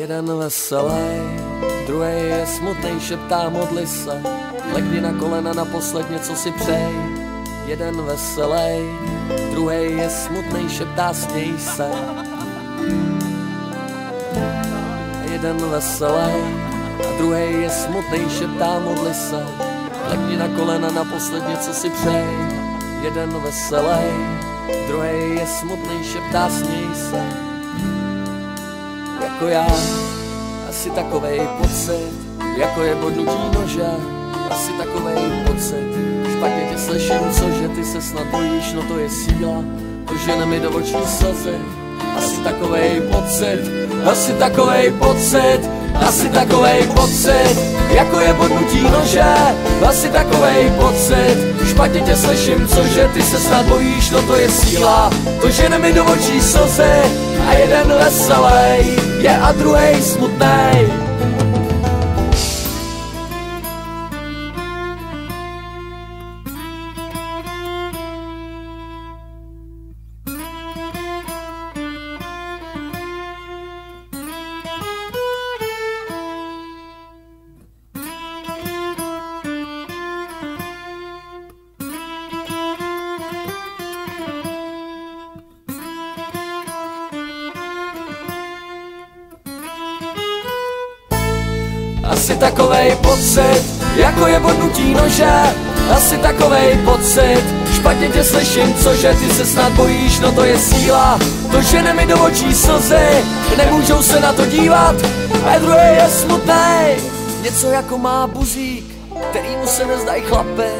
Jeden veselý, druhý je smutnej, šeptá modli se. Legni na kolena naposled, něco si přej. Jeden veselý, druhý je smutnej, šeptá směj se. Jeden veselý, a druhý je smutnej, šeptá modli se. Legni na kolena naposled, něco si přej. Jeden veselý, druhý je smutnej, šeptá směj se. Jako já, asi takovej pocit, jako je bodnutí nože, asi takovej pocit. Špatně tě slyším, cože ty se snad bojíš, no to je síla, to žene mi do očí slzy. Asi takovej pocit, asi takovej pocit, asi takovej pocit, jako je bodnutí nože, asi takovej pocit. Špatně tě slyším, cože ty se snad bojíš, no to je síla, to žene mi do očí slzy. A jeden veselý je a druhej smutnej. Asi takovej pocit, jako je bodnutí nože, asi takovej pocit. Špatně tě slyším, cože ty se snad bojíš, no to je síla, to žene mi do očí slzy. Nemůžou se na to dívat, a druhý je smutnej. Něco jako má buzík, kterýmu se nezdají chlapy.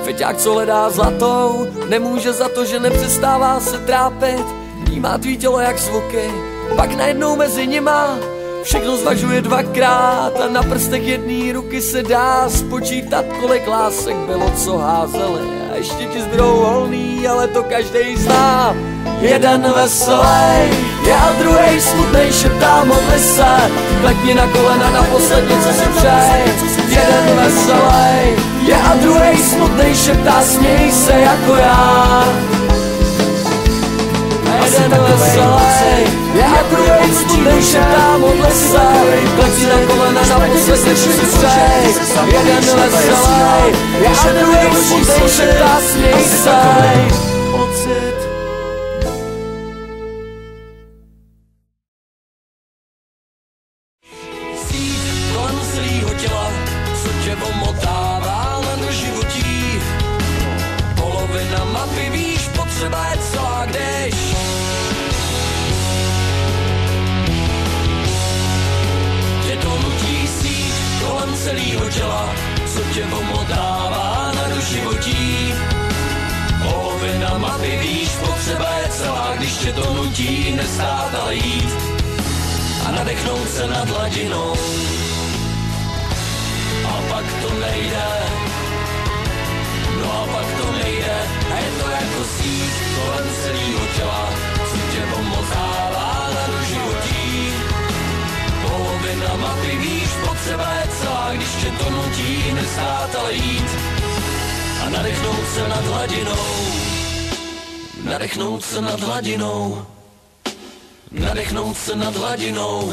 Feťák, co hledá zlatou, nemůže za to, že nepřestává se trápit. Vnímá tvý tělo jak zvuky, pak najednou mezi nima všechno zvažuje dvakrát a na prstech jedné ruky se dá spočítat, kolik lásek bylo, co házeli. A ještě ti zbydou volný, ale to každej zná. Jeden veselý je a druhej smutnej, šeptá modli se. Klekni na kolena naposled, něco si přej. Jeden veselý je a druhej smutnej, šeptá směj se jako já. Jeden veselý je a druhej smutnej, šeptá modli se. Klekni na kolena naposled, něco si přej. Jeden veselý je a druhej smutnej, šeptá směj se. Celýho těla, co tě omotává na doživotí. Polovina mapy, víš, potřeba je celá, když tě to nutí síť kolem celýho těla, co tě omotává na doživotí. Polovina mapy, víš, potřeba je celá, když tě to nutí nestát, ale jít a nadechnout se nad hladinou. A pak to nejde, no a pak to nejde. A je to jako síť kolem celýho těla, co tě omotává na doživotí. Polovina mapy, víš, potřeba je celá, když tě to nutí nestát, ale jít a nadechnout se nad hladinou. Nadechnout se nad hladinou. Nadechnout se nad hladinou.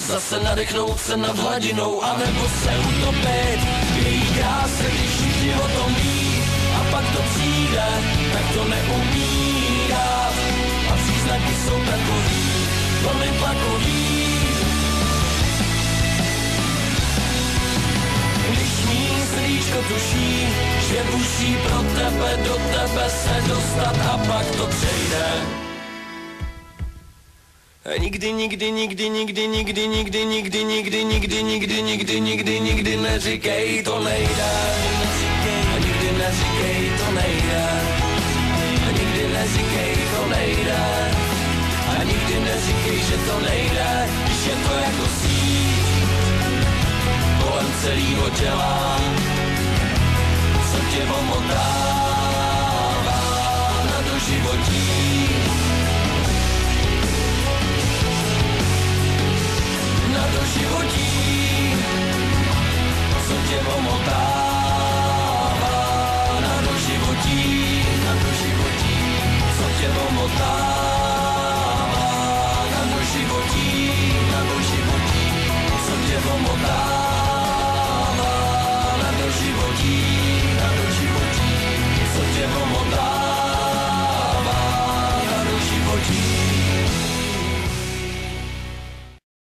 Zase nadechnout se nad hladinou, anebo se utopit v její kráse, když všichni o tom ví. A pak to přijde, tak to neumí dát. A příznaky jsou takový, velmi tlakový. Když mý srdíčko tuší, že musí pro tebe, do tebe se dostat a pak to přejde. Nikdy, nikdy, nikdy, nikdy, nikdy, nikdy, nikdy, nikdy, nikdy, nikdy, nikdy, nikdy, nikdy neříkej, to nejde. Nikdy neříkej, to nejde. Nikdy neříkej, to nejde. A nikdy neříkej, že to nejde, když je to jako síť kolem celýho těla, co tě omotává na doživotí.